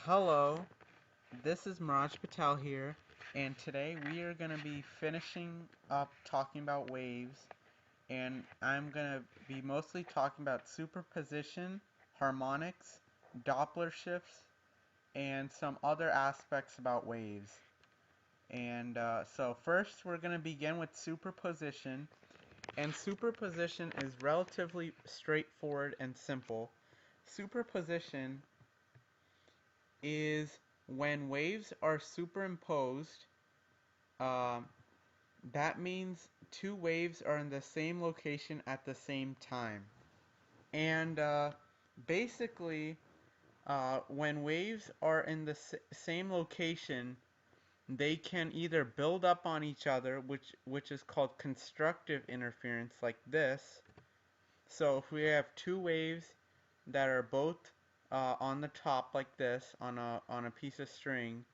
Hello, this is Miraj Patel here, and today we are going to be finishing up talking about waves, and I'm going to be mostly talking about superposition, harmonics, Doppler shifts, and some other aspects about waves. And so first we're going to begin with superposition, and superposition is relatively straightforward and simple. Superposition is when waves are superimposed. um, that means two waves are in the same location at the same time. And basically, when waves are in the same location, they can either build up on each other, which is called constructive interference, like this. So if we have two waves that are both on the top like this on a piece of string,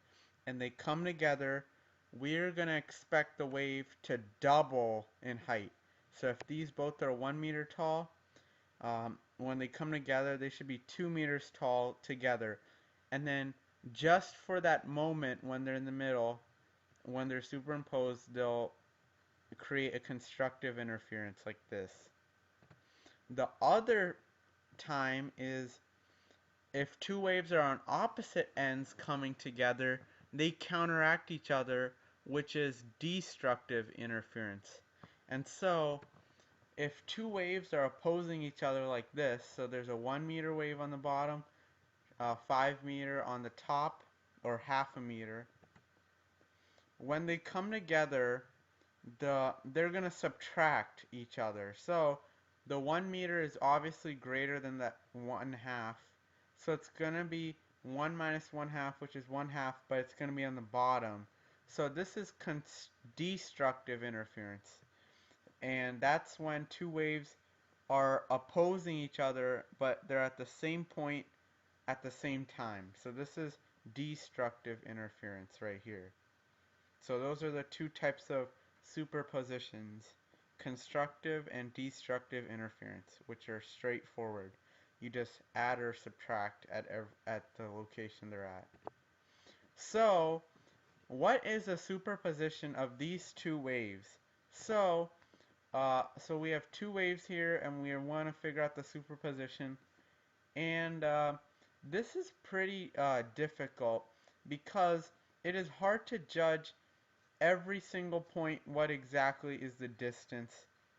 and they come together, we're going to expect the wave to double in height. So if these both are 1 meter tall, when they come together, they should be 2 meters tall together. And then just for that moment when they're in the middle, when they're superimposed, they'll create a constructive interference like this. The other time is if two waves are on opposite ends coming together, they counteract each other, which is destructive interference. And so, if two waves are opposing each other like this, so there's a 1 meter wave on the bottom, 5 meter on the top, or half a meter, when they come together, they're going to subtract each other. So the 1 meter is obviously greater than that 1/2. So it's going to be 1 minus 1/2, which is 1/2, but it's going to be on the bottom. So this is destructive interference. And that's when two waves are opposing each other, but they're at the same point at the same time. So this is destructive interference right here. So those are the two types of superpositions: constructive and destructive interference, which are straightforward. You just add or subtract at the location they're at. So, what is a superposition of these two waves? So, so we have two waves here, and we want to figure out the superposition. And this is pretty difficult because it is hard to judge every single point what exactly is the distance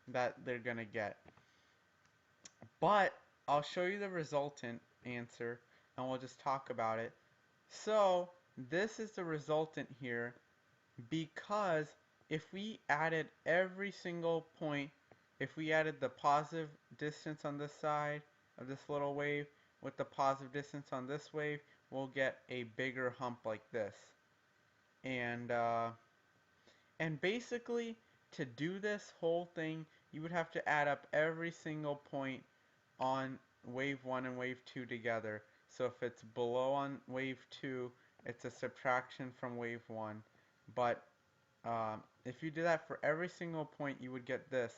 that they're going to get. But I'll show you the resultant answer and we'll just talk about it. So this is the resultant here because if we added every single point, if we added the positive distance on this side of this little wave with the positive distance on this wave, we'll get a bigger hump like this. And basically, to do this whole thing, you would have to add up every single point on wave 1 and wave 2 together. So if it's below on wave 2, it's a subtraction from wave 1. But if you do that for every single point, you would get this.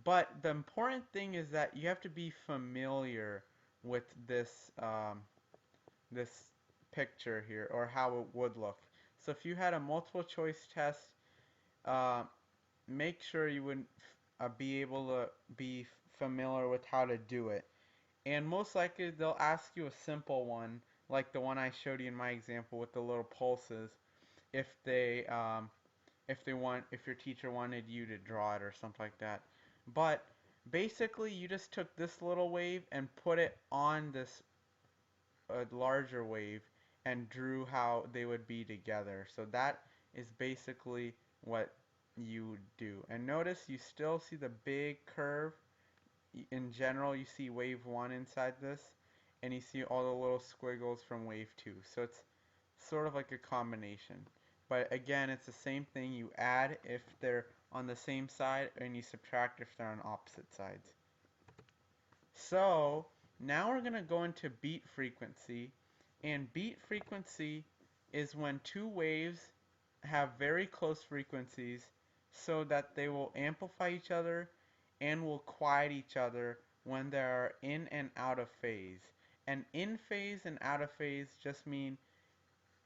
But the important thing is that you have to be familiar with this picture here, or how it would look. So if you had a multiple choice test, uh, make sure you would be able to be familiar with how to do it. And most likely they'll ask you a simple one, like the one I showed you in my example with the little pulses, if if your teacher wanted you to draw it or something like that. But basically you just took this little wave and put it on this larger wave and drew how they would be together. So that is basically what you do. And notice you still see the big curve. In general, you see wave 1 inside this, and you see all the little squiggles from wave 2. So it's sort of like a combination. But again, it's the same thing. You add if they're on the same side, and you subtract if they're on opposite sides. So now we're going to go into beat frequency. And beat frequency is when two waves have very close frequencies so that they will amplify each other and will quiet each other when they are in and out of phase. And in phase and out of phase just mean,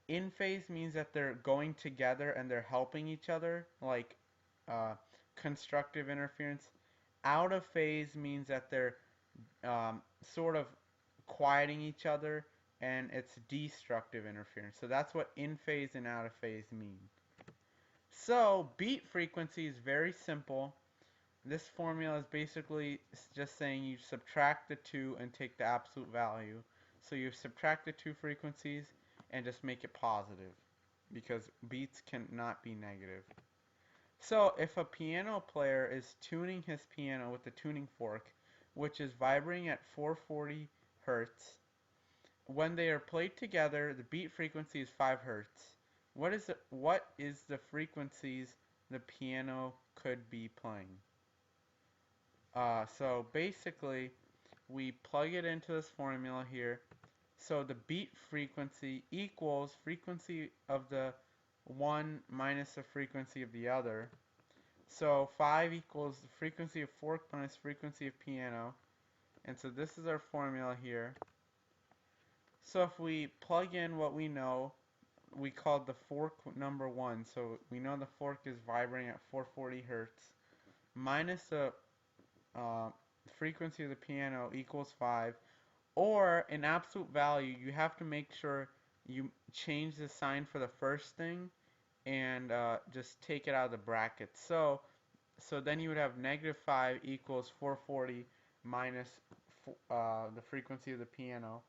in phase means that they're going together and they're helping each other, like uh, constructive interference. Out of phase means that they're sort of quieting each other and it's destructive interference. So that's what in phase and out of phase mean. So beat frequency is very simple. This formula is basically just saying you subtract the two and take the absolute value. So you subtract the two frequencies and just make it positive because beats cannot be negative. So if a piano player is tuning his piano with the tuning fork, which is vibrating at 440 hertz, when they are played together, the beat frequency is 5 hertz. What is the frequencies the piano could be playing? So basically, we plug it into this formula here. So the beat frequency equals frequency of the one minus the frequency of the other. So 5 equals the frequency of fork minus frequency of piano. And so this is our formula here. So if we plug in what we know, we called the fork number 1. So we know the fork is vibrating at 440 hertz minus the uh, frequency of the piano equals 5. Or in absolute value, you have to make sure you change the sign for the first thing and just take it out of the bracket. So then you would have negative 5 equals 440 minus the frequency of the piano.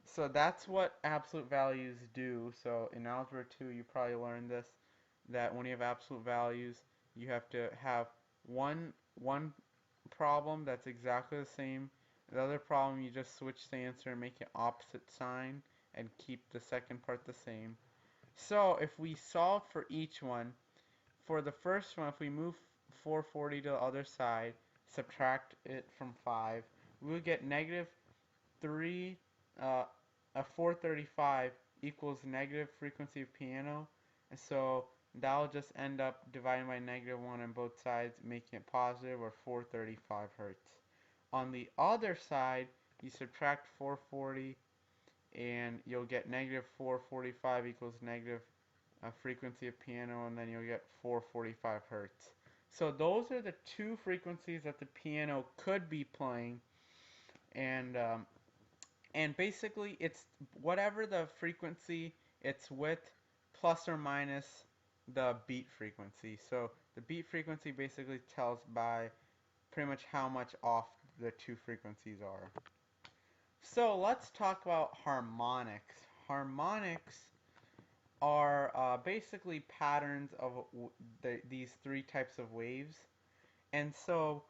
So that's what absolute values do. So in Algebra 2, you probably learned this, that when you have absolute values, you have to have one problem that's exactly the same. The other problem, you just switch the answer and make it opposite sign and keep the second part the same. So if we solve for each one, for the first one, if we move 440 to the other side, subtract it from 5, we would get negative 3, uh, 435 equals negative frequency of piano. And so that'll just end up dividing by negative 1 on both sides, making it positive, or 435 hertz. On the other side, you subtract 440 and you'll get negative 445 equals negative frequency of piano, and then you'll get 445 hertz. So those are the two frequencies that the piano could be playing, and basically it's whatever the frequency it's with plus or minus the beat frequency. So the beat frequency basically tells by pretty much how much off the two frequencies are. So let's talk about harmonics. Harmonics are basically patterns of these three types of waves. And so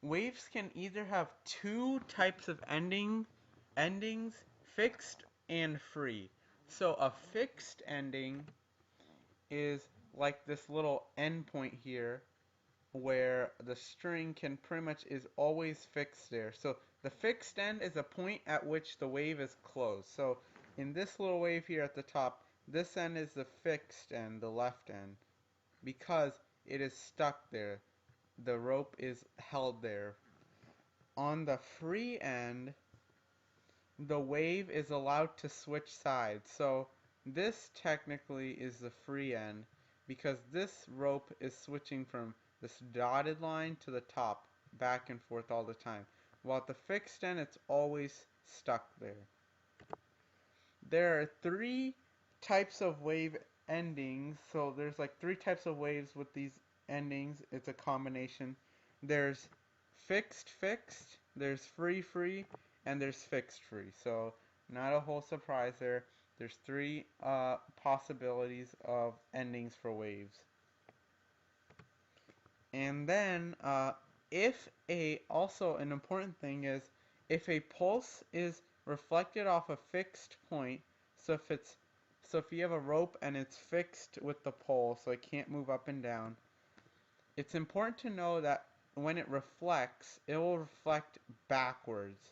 waves can either have two types of endings, fixed and free. So a fixed ending is like this little endpoint here where the string can pretty much is always fixed there. So the fixed end is a point at which the wave is closed. So in this little wave here at the top, this end is the fixed end, the left end, because it is stuck there. The rope is held there. On the free end, the wave is allowed to switch sides. So this technically is the free end because this rope is switching from this dotted line to the top, back and forth all the time. While at the fixed end, it's always stuck there. There are three types of wave endings. So there's like three types of waves with these endings. It's a combination. There's fixed fixed, there's free free, and there's fixed free. So not a whole surprise there. There's three possibilities of endings for waves. And then if a also an important thing is if a pulse is reflected off a fixed point, so if you have a rope and it's fixed with the pole so it can't move up and down, it's important to know that when it reflects, it will reflect backwards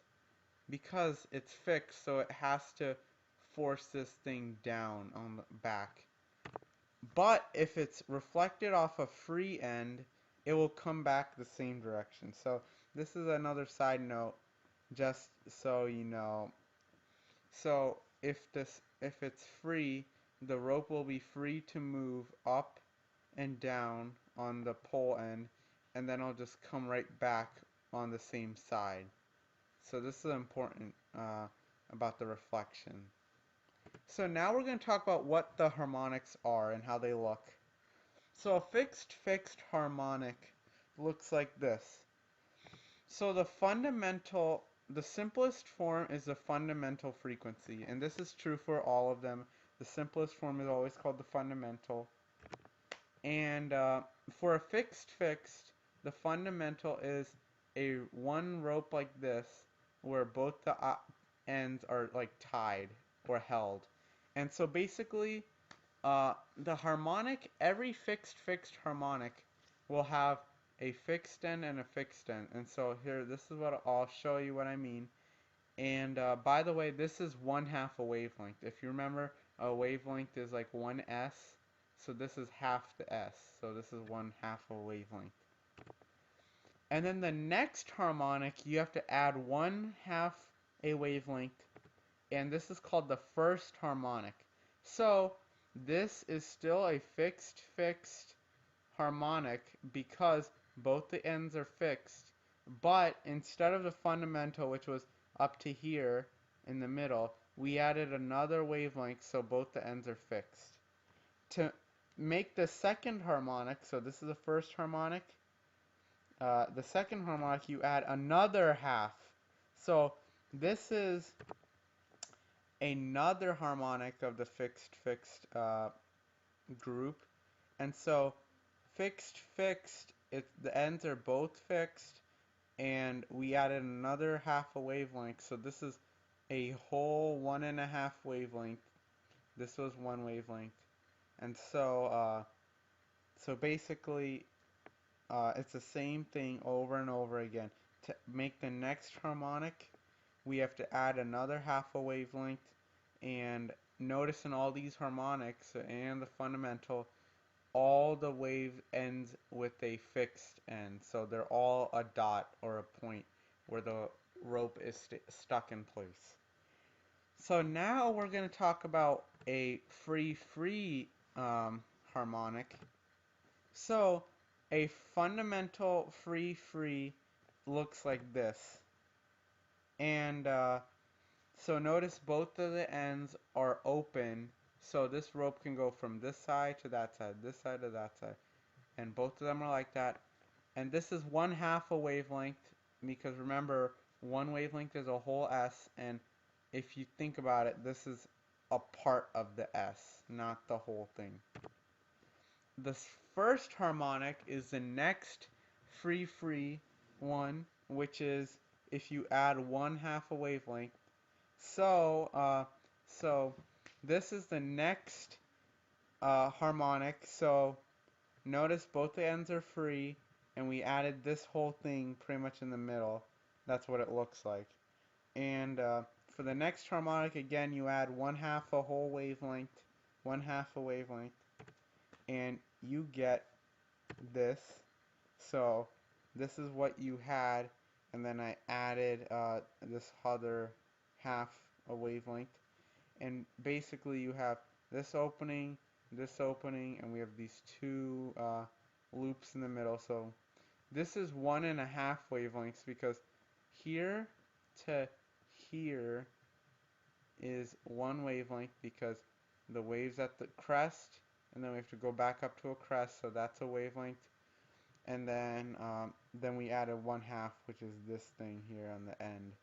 because it's fixed, so it has to force this thing down on the back. But if it's reflected off a free end, it will come back the same direction. So this is another side note, just so you know. So if it's free, the rope will be free to move up and down on the pole end, and then it'll just come right back on the same side. So this is important about the reflection. So now we're going to talk about what the harmonics are and how they look. So a fixed harmonic looks like this. So the simplest form is the fundamental frequency, and this is true for all of them. The simplest form is always called the fundamental. And for a fixed, the fundamental is a one rope like this, where both the ends are like tied or held. And so basically, the harmonic, every fixed harmonic will have a fixed end and a fixed end. And so here, this is what I'll show you what I mean. And by the way, this is 1/2 a wavelength. If you remember, a wavelength is like 1s. So this is half the s. So this is 1/2 a wavelength. And then the next harmonic, you have to add 1/2 a wavelength. And this is called the first harmonic. So this is still a fixed harmonic because both the ends are fixed. But instead of the fundamental, which was up to here in the middle, we added another wavelength so both the ends are fixed. To make the second harmonic, so this is the first harmonic, the second harmonic you add another half. So this is another harmonic of the fixed group. And so fixed, the ends are both fixed, and we added another half a wavelength. So this is a whole 1.5 wavelength. This was one wavelength. And so basically, it's the same thing over and over again. To make the next harmonic, we have to add another half a wavelength. And notice in all these harmonics and the fundamental, all the wave ends with a fixed end. So they're all a dot or a point where the rope is stuck in place. So now we're going to talk about a free harmonic. So a fundamental free looks like this. And so notice both of the ends are open. So this rope can go from this side to that side, this side to that side. And both of them are like that. And this is 1/2 a wavelength, because remember, one wavelength is a whole S, and if you think about it, this is a part of the S, not the whole thing. The first harmonic is the next free one, which is if you add 1/2 a wavelength. So this is the next harmonic. So notice both the ends are free, and we added this whole thing pretty much in the middle. That's what it looks like. And for the next harmonic, again, you add 1/2 a whole wavelength, 1/2 a wavelength, and you get this. So this is what you had, and then I added this other half a wavelength. And basically you have this opening, and we have these two loops in the middle. So this is 1.5 wavelengths, because here to here is one wavelength, because the wave's at the crest, and then we have to go back up to a crest, so that's a wavelength. And then we added 1/2, which is this thing here on the end.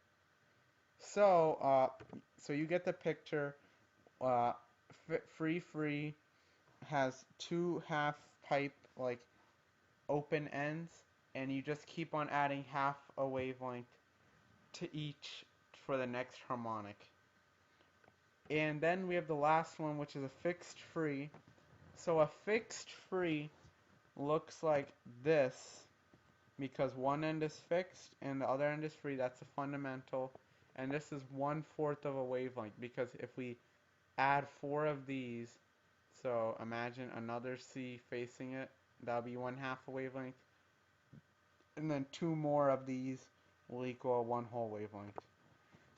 So so you get the picture. Uh, free has two half pipe like open ends, and you just keep on adding half a wavelength to each for the next harmonic. And then we have the last one, which is a fixed free. So a fixed free looks like this, because one end is fixed and the other end is free. That's the fundamental. And this is 1/4 of a wavelength, because if we add 4 of these, so imagine another C facing it, that'll be 1/2 a wavelength. And then 2 more of these will equal one whole wavelength.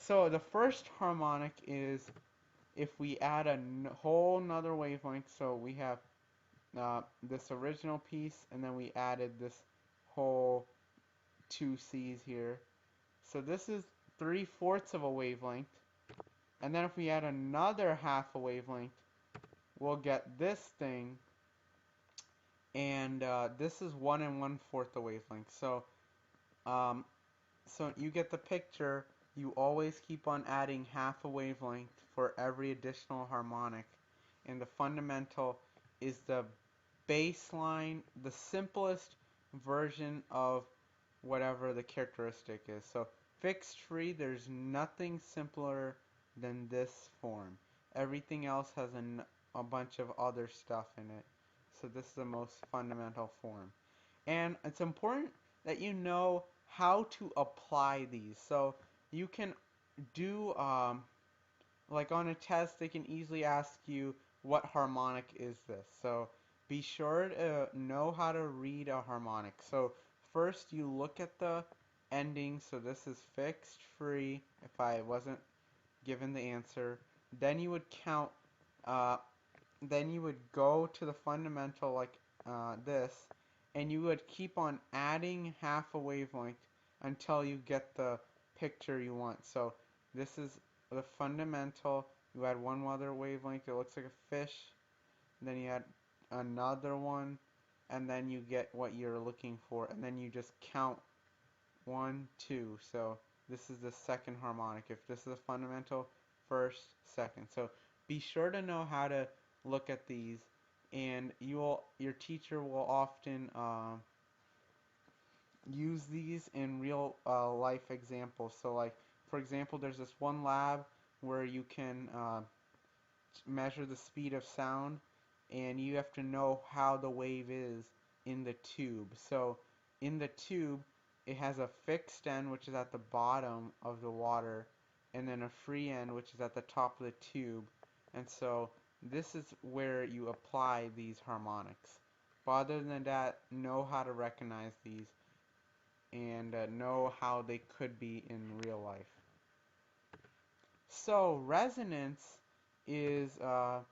So the first harmonic is if we add a whole nother wavelength. So we have this original piece, and then we added this whole two C's here. So this is 3/4 of a wavelength. And then if we add another half a wavelength, we'll get this thing. And this is 1 1/4 a wavelength. Um, so you get the picture. You always keep on adding half a wavelength for every additional harmonic. And the fundamental is the baseline, the simplest version of whatever the characteristic is. So fixed free, there's nothing simpler than this form. Everything else has a bunch of other stuff in it. So this is the most fundamental form. And it's important that you know how to apply these. So you can do, like on a test, they can easily ask you, what harmonic is this? So be sure to know how to read a harmonic. So first you look at the ending. So this is fixed free if I wasn't given the answer. Then you would count, uh, then you would go to the fundamental like this, and you would keep on adding half a wavelength until you get the picture you want. So this is the fundamental. You add one other wavelength, it looks like a fish. Then you add another one, and then you get what you're looking for. And then you just count 1, 2. So this is the second harmonic. If this is a fundamental, first, second. So be sure to know how to look at these, and your teacher will often use these in real life examples. So like for example, there's this one lab where you can measure the speed of sound, and you have to know how the wave is in the tube. So in the tube, it has a fixed end, which is at the bottom of the water, and then a free end, which is at the top of the tube. And so this is where you apply these harmonics. But other than that, know how to recognize these, and know how they could be in real life. So resonance is how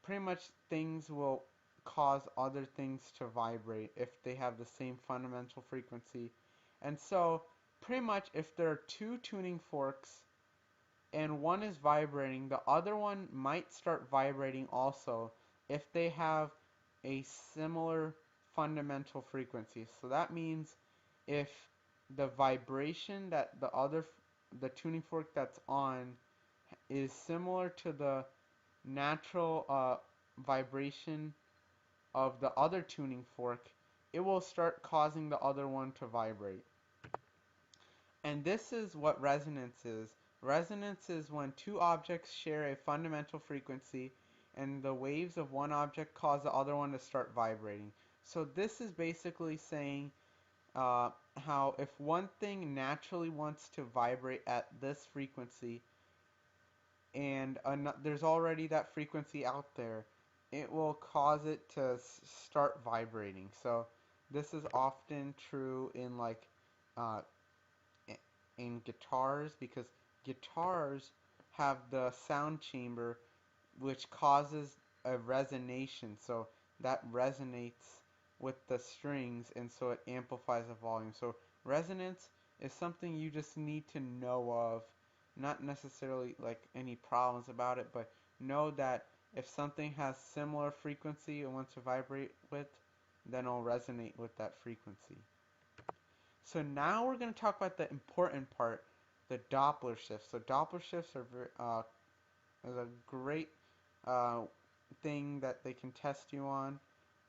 pretty much things will cause other things to vibrate if they have the same fundamental frequency. And so pretty much if there are two tuning forks and one is vibrating, the other one might start vibrating also if they have a similar fundamental frequency. So that means if the vibration that the tuning fork that's on is similar to the natural vibration of the other tuning fork, it will start causing the other one to vibrate. And this is what resonance is. Resonance is when two objects share a fundamental frequency and the waves of one object cause the other one to start vibrating. So this is basically saying how if one thing naturally wants to vibrate at this frequency, and there's already that frequency out there, it will cause it to start vibrating. So this is often true in like uh, in guitars, because guitars have the sound chamber which causes a resonation. So that resonates with the strings, and so it amplifies the volume. So resonance is something you just need to know of, not necessarily like any problems about it, but know that if something has similar frequency and wants to vibrate with, then it'll resonate with that frequency. So now we're going to talk about the important part, the Doppler shifts. So Doppler shifts are is a great uh, thing that they can test you on.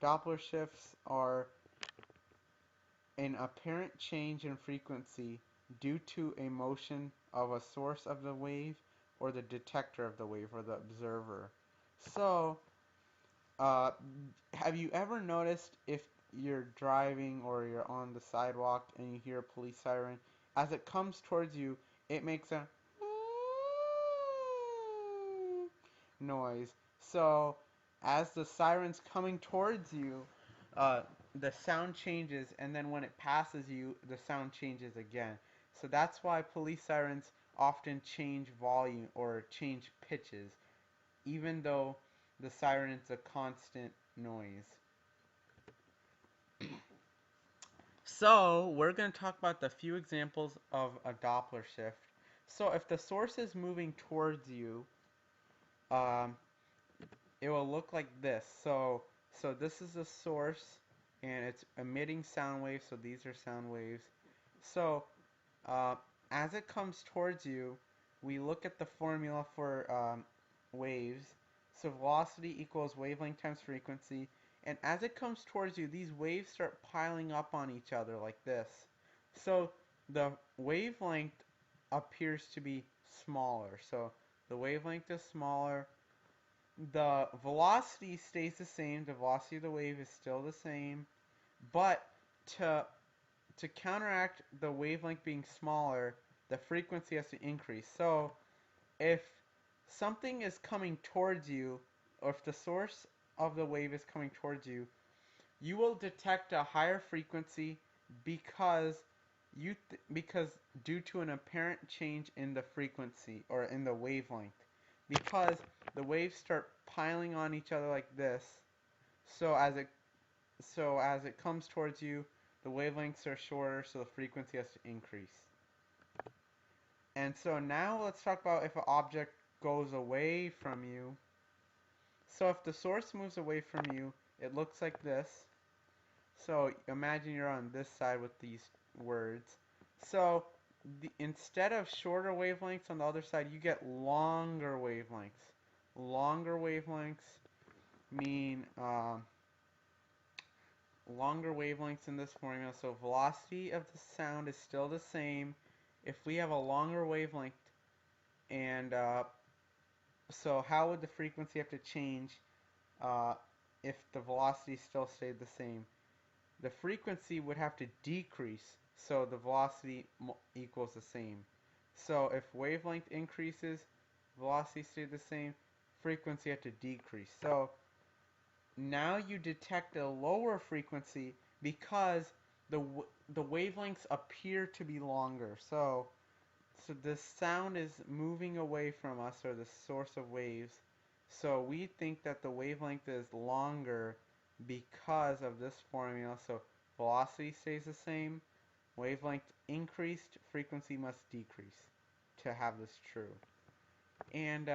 Doppler shifts are an apparent change in frequency due to a motion of a source of the wave or the detector of the wave or the observer. So, uh, have you ever noticed if you're driving or you're on the sidewalk and you hear a police siren, as it comes towards you, it makes a noise. So, as the siren's coming towards you, uh, the sound changes, and then when it passes you, the sound changes again. So that's why police sirens often change volume or change pitches, even though the siren is a constant noise. So we're going to talk about the few examples of a Doppler shift. So if the source is moving towards you, um, it will look like this. So this is the source, and it's emitting sound waves. So these are sound waves. So uh, as it comes towards you, we look at the formula for waves. So velocity equals wavelength times frequency. And as it comes towards you, these waves start piling up on each other like this. So the wavelength appears to be smaller. So the wavelength is smaller. The velocity stays the same. The velocity of the wave is still the same. But to counteract the wavelength being smaller, the frequency has to increase. So if something is coming towards you, or if the source of the wave is coming towards you, you will detect a higher frequency because because due to an apparent change in the frequency or in the wavelength. Because the waves start piling on each other like this, so as it comes towards you, the wavelengths are shorter, so the frequency has to increase. And so now let's talk about if an object goes away from you. So if the source moves away from you, it looks like this. So imagine you're on this side with these words. So instead of shorter wavelengths on the other side, you get longer wavelengths. Longer wavelengths mean longer wavelengths in this formula. So velocity of the sound is still the same if we have a longer wavelength. And so how would the frequency have to change uh, if the velocity still stayed the same? The frequency would have to decrease, so the velocity equals the same. So if wavelength increases, velocity stayed the same, frequency had to decrease. So now you detect a lower frequency because the wavelengths appear to be longer. So the sound is moving away from us, or the source of waves. So we think that the wavelength is longer because of this formula. So velocity stays the same, wavelength increased, frequency must decrease to have this true. And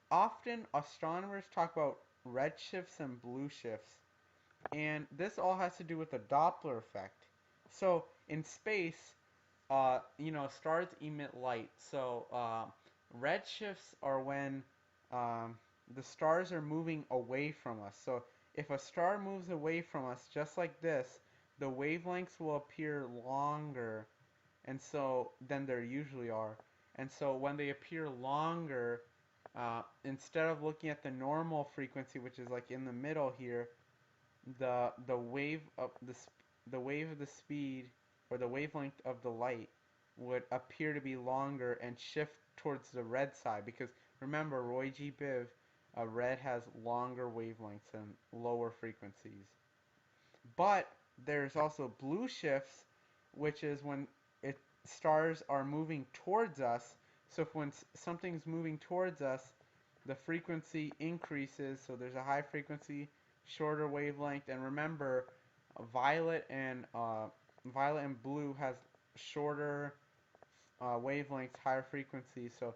often astronomers talk about red shifts and blue shifts. And this all has to do with the Doppler effect. So in space, stars emit light. So red shifts are when the stars are moving away from us. So if a star moves away from us, just like this, the wavelengths will appear longer, and so than there usually are. And so when they appear longer, instead of looking at the normal frequency, which is like in the middle here, the wave of the wave of the speed or the wavelength of the light would appear to be longer and shift towards the red side, because remember, Roy G. Biv, red has longer wavelengths and lower frequencies. But there's also blue shifts, which is when stars are moving towards us. So if when something's moving towards us, the frequency increases, so there's a high frequency, shorter wavelength. And remember, violet and blue has shorter wavelengths, higher frequencies. So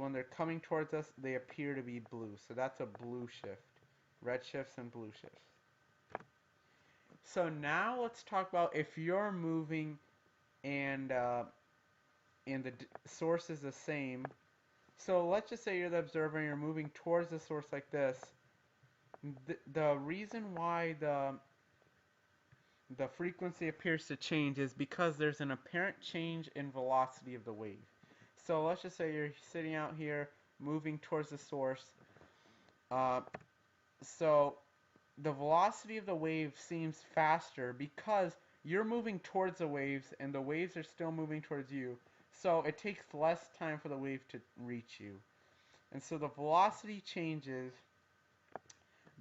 when they're coming towards us, they appear to be blue. So that's a blue shift. Red shifts and blue shifts. So now let's talk about if you're moving and the source is the same. So let's just say you're the observer and you're moving towards the source like this. The reason why the frequency appears to change is because there's an apparent change in velocity of the wave. So let's just say you're sitting out here moving towards the source. Uh, so the velocity of the wave seems faster because you're moving towards the waves and the waves are still moving towards you. So it takes less time for the wave to reach you. And so the velocity changes.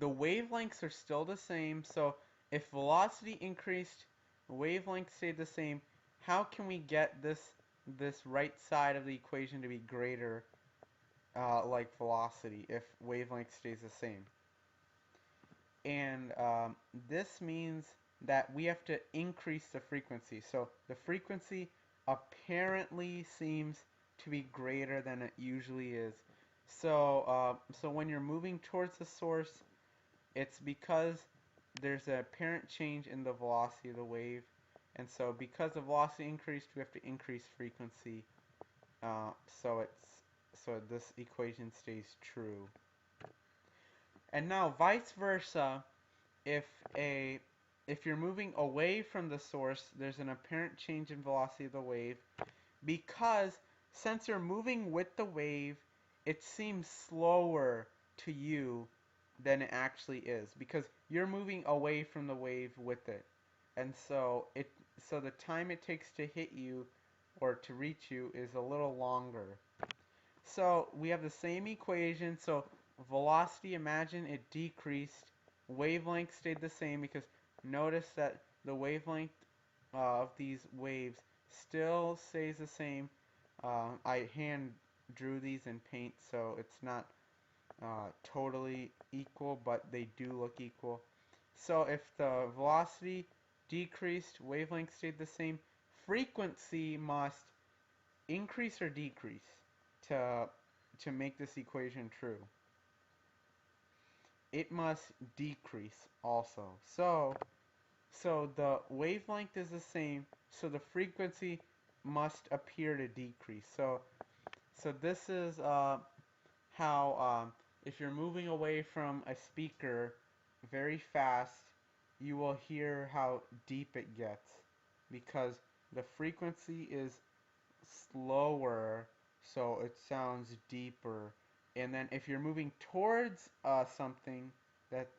The wavelengths are still the same. So if velocity increased, wavelength stayed the same, how can we get this this right side of the equation to be greater, like velocity, if wavelength stays the same. And this means that we have to increase the frequency. So the frequency apparently seems to be greater than it usually is. So when you're moving towards the source, it's because there's an apparent change in the velocity of the wave. And so because the velocity increased, we have to increase frequency. Uh, so it's so this equation stays true. And now vice versa, if a if you're moving away from the source, there's an apparent change in velocity of the wave because since you're moving with the wave, it seems slower to you than it actually is because you're moving away from the wave with it. And so the time it takes to hit you or to reach you is a little longer. So we have the same equation. So velocity, imagine it decreased. Wavelength stayed the same because notice that the wavelength of these waves still stays the same. I hand drew these in paint, so it's not totally equal, but they do look equal. So if the velocity decreased, wavelength stayed the same, frequency must increase or decrease to to make this equation true. It must decrease also. So the wavelength is the same, so the frequency must appear to decrease. So this is how if you're moving away from a speaker very fast, you will hear how deep it gets because the frequency is slower, so it sounds deeper. And then if you're moving towards something that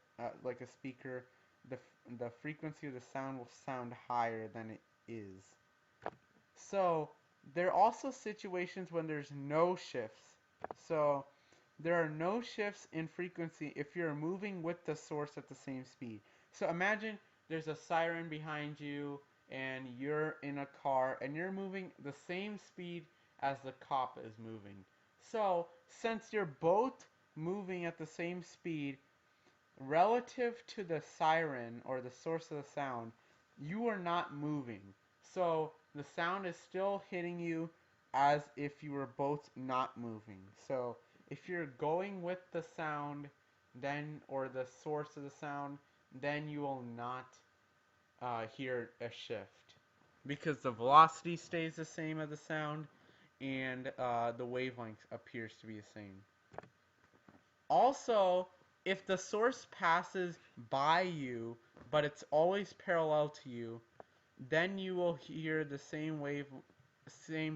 like a speaker, the the frequency of the sound will sound higher than it is. So there are also situations when there's no shifts. So there are no shifts in frequency if you're moving with the source at the same speed. So imagine there's a siren behind you and you're in a car and you're moving the same speed as the cop is moving. So since you're both moving at the same speed, relative to the siren or the source of the sound, you are not moving. So the sound is still hitting you as if you were both not moving. So if you're going with the sound, then or the source of the sound, then you will not hear a shift because the velocity stays the same as the sound and the wavelength appears to be the same. Also, if the source passes by you, but it's always parallel to you, then you will hear the same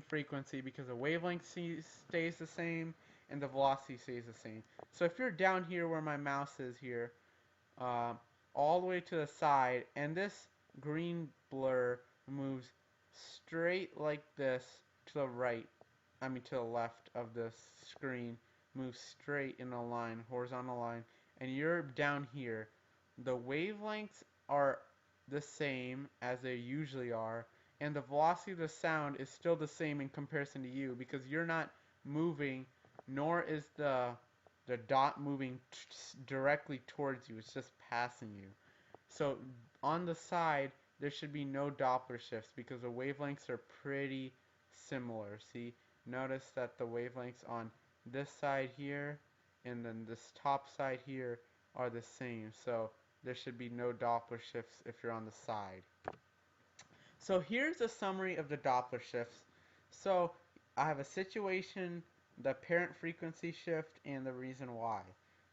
frequency because the wavelength stays the same and the velocity stays the same. So if you're down here where my mouse is here, uh, all the way to the side, and this green blur moves straight like this to the right, to the left of the screen, moves straight in a line, horizontal line, and you're down here, the wavelengths are the same as they usually are, and the velocity of the sound is still the same in comparison to you because you're not moving, nor is the dot moving directly towards you. It's just passing you. So on the side, there should be no Doppler shifts because the wavelengths are pretty similar. See, notice that the wavelengths on this side here and then this top side here are the same. So there should be no Doppler shifts if you're on the side. So here's a summary of the Doppler shifts. So I have a situation, the apparent frequency shift, and the reason why.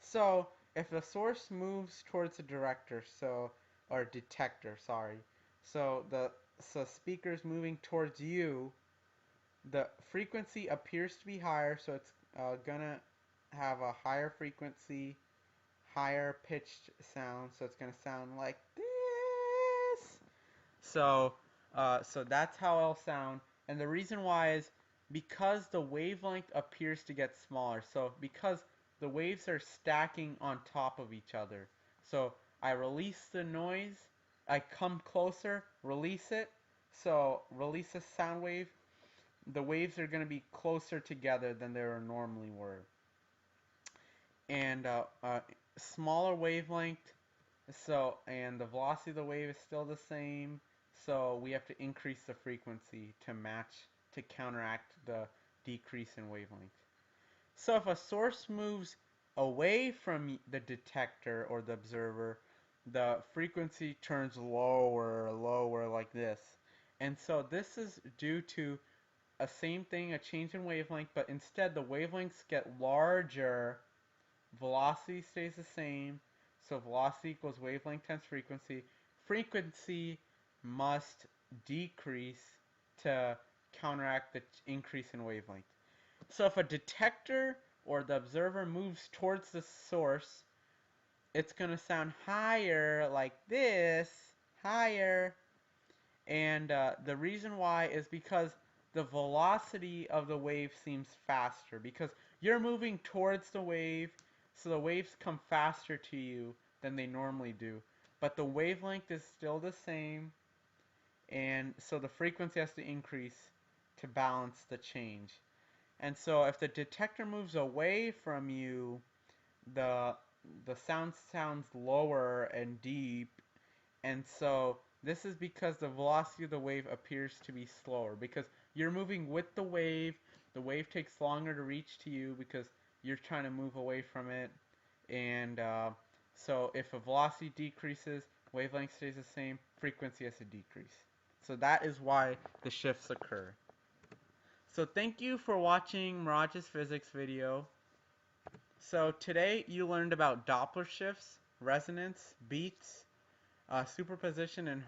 So if the source moves towards the director, or detector, sorry. So speaker is moving towards you. The frequency appears to be higher, so it's gonna have a higher frequency, higher pitched sound. So it's gonna sound like this. So that's how it'll sound. And the reason why is because the wavelength appears to get smaller. So because the waves are stacking on top of each other. So I release the noise, I come closer, release it. So release a sound wave. the waves are going to be closer together than they normally were. And smaller wavelength, and the velocity of the wave is still the same, so we have to increase the frequency to counteract the decrease in wavelength. So if a source moves away from the detector or the observer, the frequency turns lower, lower like this. And so this is due to a same thing, a change in wavelength, but instead the wavelengths get larger, velocity stays the same, so velocity equals wavelength times frequency. Frequency must decrease to counteract the increase in wavelength. So if a detector or the observer moves towards the source, it's going to sound higher like this, higher. And the reason why is because the velocity of the wave seems faster, because you're moving towards the wave, so the waves come faster to you than they normally do. But the wavelength is still the same, and so the frequency has to increase to balance the change. And so if the detector moves away from you, the sound sounds lower and deep, and so this is because the velocity of the wave appears to be slower, because you're moving with the wave takes longer to reach to you because you're trying to move away from it, and so if a velocity decreases, wavelength stays the same, frequency has to decrease. So that is why the shifts occur. So thank you for watching Miraj's physics video. So today you learned about Doppler shifts, resonance, beats, superposition, and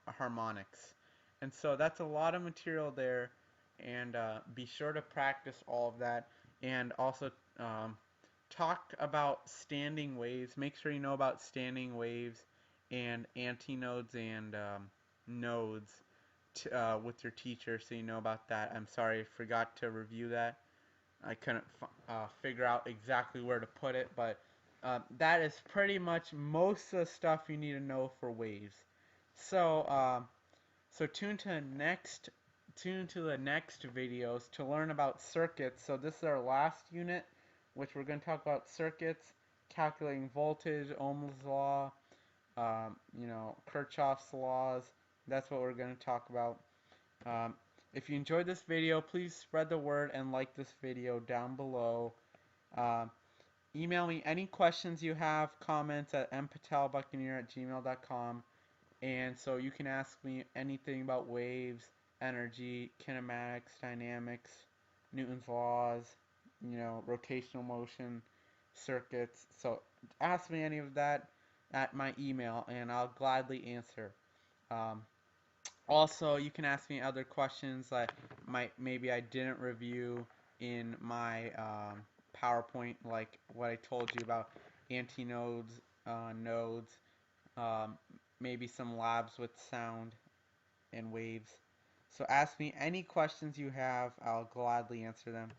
harmonics. And so that's a lot of material there, and be sure to practice all of that, and also talk about standing waves. Make sure you know about standing waves and antinodes and nodes with your teacher, so you know about that. I'm sorry, I forgot to review that. I couldn't figure out exactly where to put it, but that is pretty much most of the stuff you need to know for waves. So, so tune to the next videos to learn about circuits. So this is our last unit, which we're going to talk about circuits, calculating voltage, Ohm's law, Kirchhoff's laws. That's what we're going to talk about. Um, if you enjoyed this video, please spread the word and like this video down below. Uh, Email me any questions you have, comments at mpatelbuccaneer@gmail.com. And so you can ask me anything about waves, energy, kinematics, dynamics, Newton's laws, rotational motion, circuits. So ask me any of that at my email, and I'll gladly answer. Um, Also, you can ask me other questions that maybe I didn't review in my PowerPoint, like what I told you about antinodes, nodes, um, maybe some labs with sound and waves. So ask me any questions you have. I'll gladly answer them.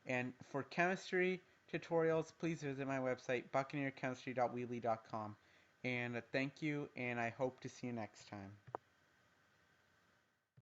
And for chemistry tutorials, please visit my website, buccaneerchemistry.weebly.com. And thank you, and I hope to see you next time.